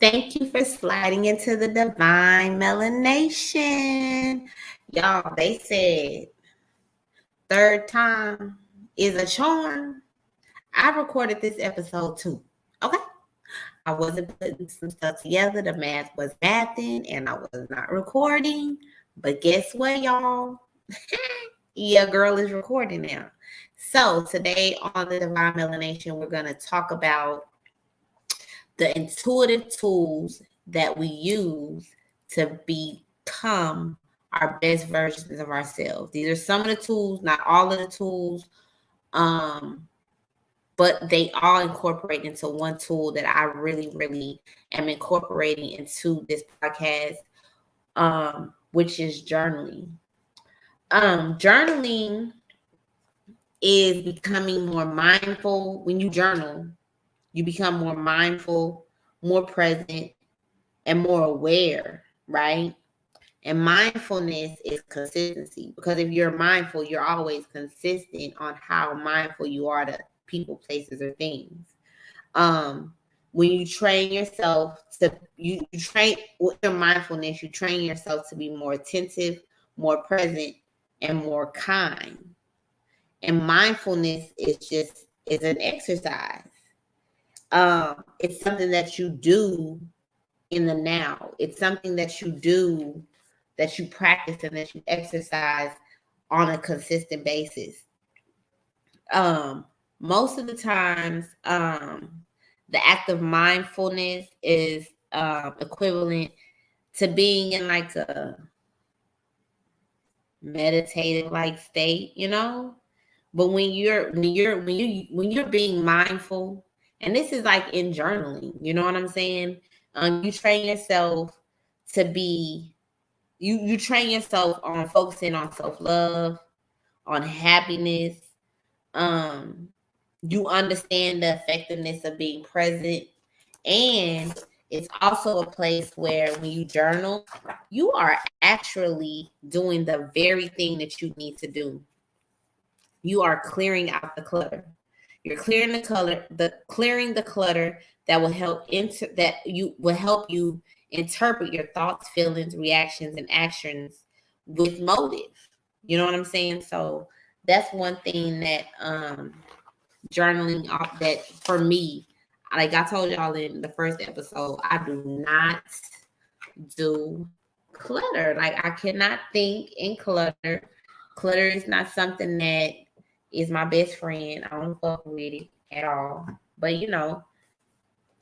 Thank you for sliding into the divine melanation. Y'all, they said third time is a charm. I recorded this episode too. Okay. I wasn't putting some stuff together. The math was mathing and I was not recording. But guess what, y'all? Yeah, girl is recording now. So today on the Divine Melanation, we're going to talk about the intuitive tools that we use to become our best versions of ourselves. These are some of the tools, not all of the tools, um, but they all incorporate into one tool that I really, really am incorporating into this podcast, which is journaling. Journaling is becoming more mindful. When you journal, you become more mindful, more present, and more aware, right? And mindfulness is consistency, because if you're mindful, you're always consistent on how mindful you are to people, places, or things. Um, when you train yourself to you train with your mindfulness, you train yourself to be more attentive, more present, and more kind. And mindfulness is an exercise. It's something that you do in the now. It's something that you do, that you practice, and that you exercise on a consistent basis. Um, Most of the times, the act of mindfulness is equivalent to being in like a meditative like state, you know. But when you're being mindful, and this is like in journaling, you know what I'm saying? You train yourself to be you train yourself on focusing on self-love, on happiness. Um, you understand the effectiveness of being present, and it's also a place where when you journal, you are actually doing the very thing that you need to do. You are clearing out the clutter. You're clearing the clutter that will help you interpret your thoughts, feelings, reactions, and actions with motive. You know what I'm saying? So that's one thing that journaling that for me, like I told y'all in the first episode, I do not do clutter. Like I cannot think in clutter. Clutter is not something that is my best friend. I don't fuck with it at all. But you know,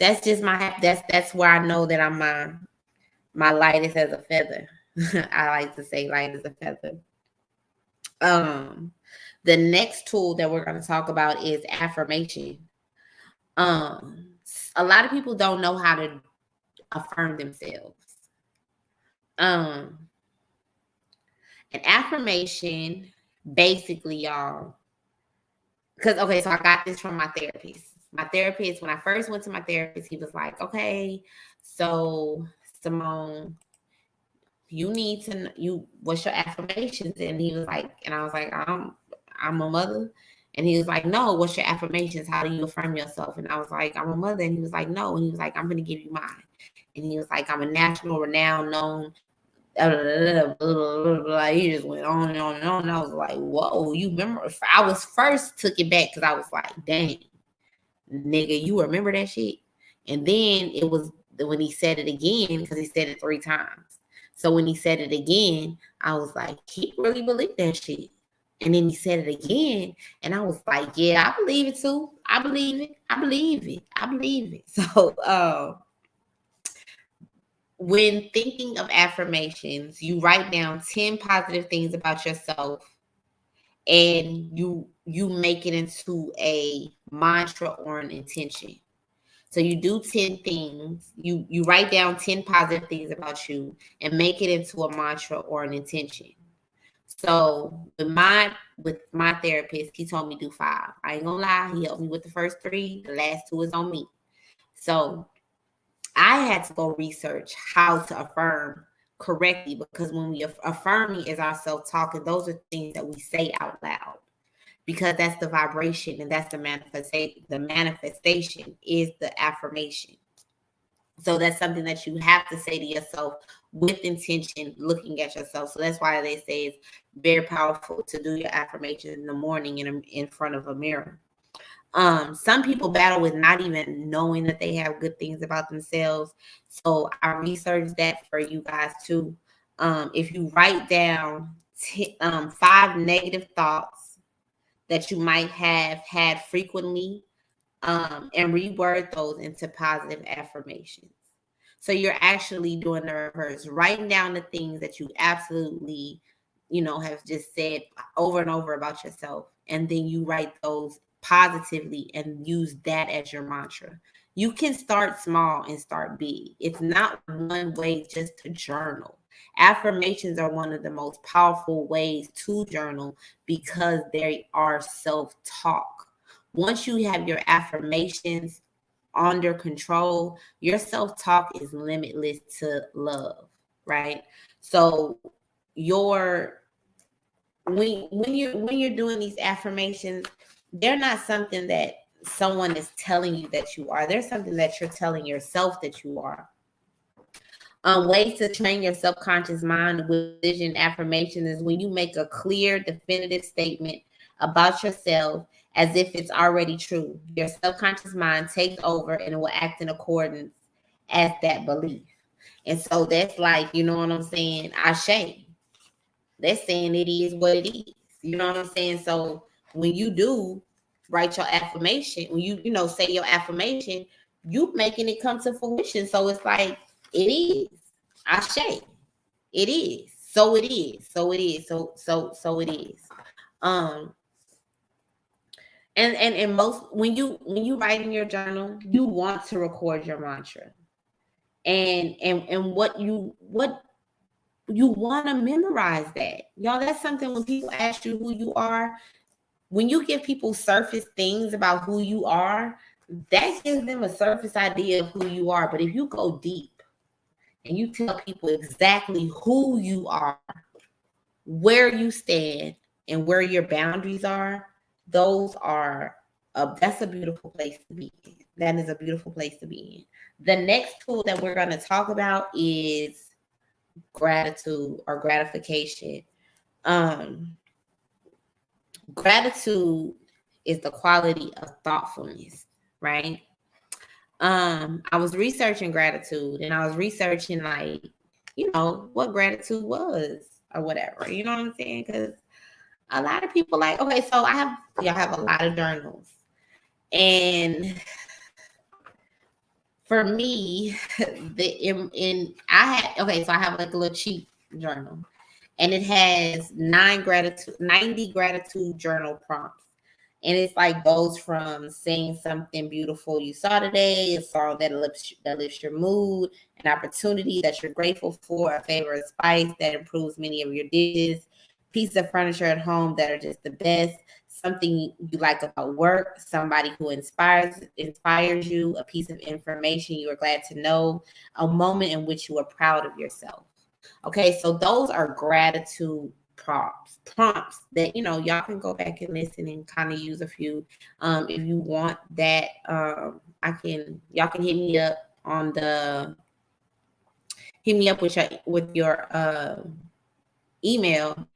that's just that's where I know that I'm my lightest as a feather. I like to say light as a feather. Um, the next tool that we're going to talk about is affirmation. A lot of people don't know how to affirm themselves. Um, an affirmation, basically, y'all. Because okay, so I got this from my therapist. My therapist, when I first went to my therapist, he was like, "Okay, so Simone, you need to what's your affirmations?" And he was like, and I was like, I'm a mother. And he was like, "No, what's your affirmations? How do you affirm yourself?" And I was like, "I'm a mother." And he was like, "No." And he was like, "I'm gonna give you mine." And he was like, "I'm a national renowned known blah, blah, blah, blah, blah. He just went on and on and on. And I was like, whoa, you remember? I was first took it back because I was like, dang, nigga, you remember that shit? And then it was when he said it again, because he said it 3 times. So when he said it again, I was like, he really believed that shit. And then he said it again, and I was like, yeah, I believe it too. I believe it. I believe it. I believe it. So, when thinking of affirmations, you write down 10 positive things about yourself, and you make it into a mantra or an intention. So you do 10 things, you write down 10 positive things about you and make it into a mantra or an intention. So with my therapist, he told me do 5. I ain't gonna lie, he helped me with the first 3. The last 2 is on me. So I had to go research how to affirm correctly, because when we affirming is our self talking, those are things that we say out loud, because that's the vibration and that's the manifestation. The manifestation is the affirmation. So that's something that you have to say to yourself with intention, looking at yourself. So that's why they say it's very powerful to do your affirmations in the morning in front of a mirror. Some people battle with not even knowing that they have good things about themselves. So I researched that for you guys too. If you write down 5 negative thoughts that you might have had frequently, and reword those into positive affirmations. So you're actually doing the reverse, writing down the things that you absolutely, have just said over and over about yourself. And then you write those positively and use that as your mantra. You can start small and start big. It's not one way just to journal. Affirmations are one of the most powerful ways to journal because they are self-talk. Once you have your affirmations under control, your self-talk is limitless to love, right? So your when you're doing these affirmations, they're not something that someone is telling you that you are. They're something that you're telling yourself that you are. Ways to train your subconscious mind with vision affirmation is when you make a clear, definitive statement about yourself as if it's already true. Your subconscious mind takes over and it will act in accordance as that belief. And so that's like, you know what I'm saying? Ashe. That's saying it is what it is. You know what I'm saying? So when you do write your affirmation, when you say your affirmation, you making it come to fruition. So it's like it is. Ashe. It is. So it is. So it is. So it is. Um and most when you write in your journal, you want to record your mantra. And what you want to memorize that. Y'all, that's something when people ask you who you are, when you give people surface things about who you are, that gives them a surface idea of who you are. But if you go deep and you tell people exactly who you are, where you stand, and where your boundaries are, that's a beautiful place to be in. That is a beautiful place to be in. The next tool that we're going to talk about is gratitude or gratification. Um, Gratitude is the quality of thoughtfulness, right? I was researching gratitude and I was researching like, what gratitude was or whatever. You know what I'm saying? Because a lot of people like, okay, so y'all have a lot of journals. And for me, so I have like a little cheat journal, and it has 90 gratitude journal prompts. And it's like goes from saying something beautiful you saw today, a song that lifts your mood, an opportunity that you're grateful for, a favorite spice that improves many of your dishes, pieces of furniture at home that are just the best, something you like about work, somebody who inspires you, a piece of information you are glad to know, a moment in which you are proud of yourself. Okay, so those are gratitude prompts that y'all can go back and listen and kind of use a few. If you want that, y'all can hit me up with your email,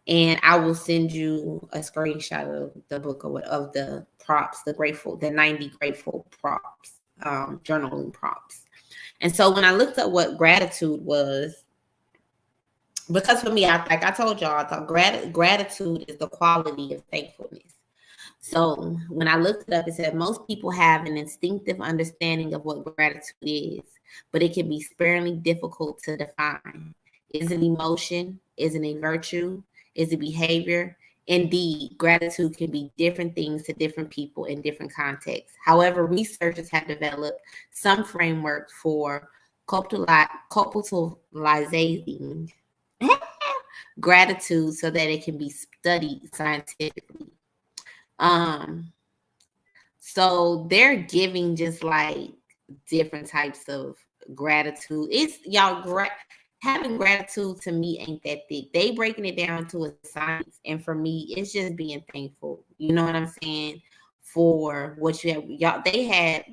and I will send you a screenshot of the book of the prompts, the 90 grateful prompts, journaling prompts. And so when I looked up what gratitude was, because for me, like I told y'all, I thought gratitude is the quality of thankfulness. So when I looked it up, it said most people have an instinctive understanding of what gratitude is, but it can be sparingly difficult to define. Is it emotion? Is it a virtue? Is it behavior? Indeed, gratitude can be different things to different people in different contexts. However, researchers have developed some framework for conceptualizing gratitude so that it can be studied scientifically. So they're giving just like different types of gratitude. It's y'all having gratitude to me ain't that thick. They breaking it down to a science, and for me, it's just being thankful. You know what I'm saying? For what you have,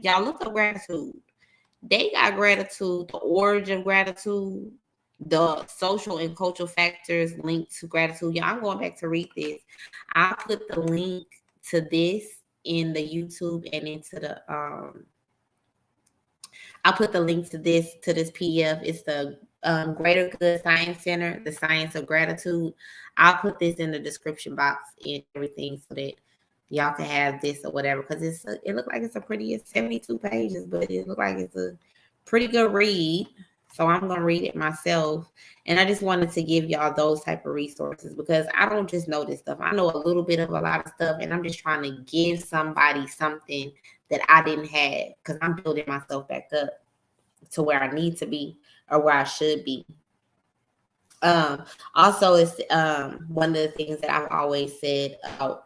y'all look up gratitude. They got gratitude, the origin of gratitude, the social and cultural factors linked to gratitude. Yeah, I'm going back to read this. I'll put the link to this in the YouTube and into the I'll put the link to this PDF. It's the Greater Good Science Center, the Science of Gratitude. I'll put this in the description box and everything so that y'all can have this or whatever. Because it looked like it's 72 pages, but it looked like it's a pretty good read. So I'm gonna read it myself. And I just wanted to give y'all those type of resources because I don't just know this stuff. I know a little bit of a lot of stuff, and I'm just trying to give somebody something that I didn't have because I'm building myself back up to where I need to be or where I should be. Also, it's one of the things that I've always said about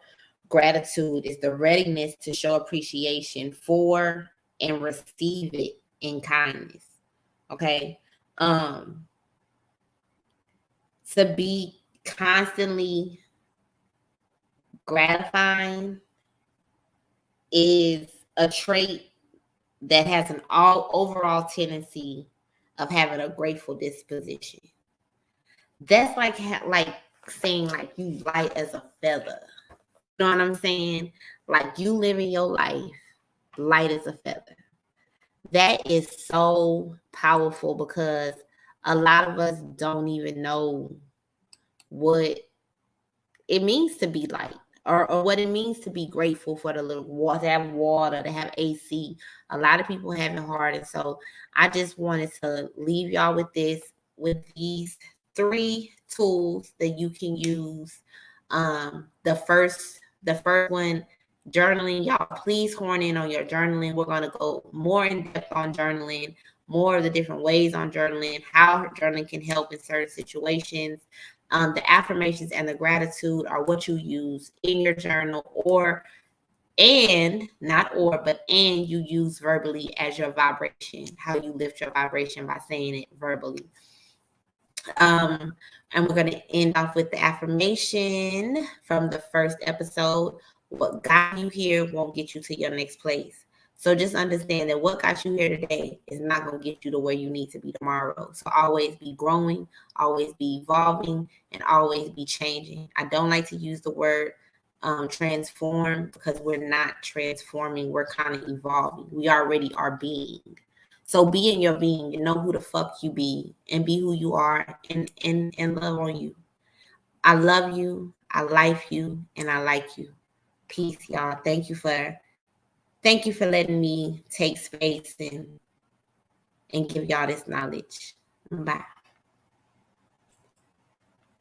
gratitude is the readiness to show appreciation for and receive it in kindness. Okay. Um, to be constantly gratifying is a trait that has an overall tendency of having a grateful disposition. That's like saying like you light as a feather. You know what I'm saying? Like you living your life light as a feather. That is so powerful because a lot of us don't even know what it means to be light or what it means to be grateful for the little water, to have water, to have AC. A lot of people have it hard. And so I just wanted to leave y'all with with these 3 tools that you can use. The first one, journaling. Y'all, please horn in on your journaling. We're going to go more in depth on journaling, more of the different ways on journaling, how journaling can help in certain situations. The affirmations and the gratitude are what you use in your journal and you use verbally as your vibration, how you lift your vibration by saying it verbally. And we're going to end off with the affirmation from the first episode. What got you here won't get you to your next place. So just understand that what got you here today is not going to get you to where you need to be tomorrow. So always be growing, always be evolving, and always be changing. I don't like to use the word transform because we're not transforming. We're kind of evolving. We already are being. So be in your being and know who the fuck you be and be who you are and love on you. I love you. I like you and I like you. Peace, y'all. Thank you for letting me take space and give y'all this knowledge. Bye.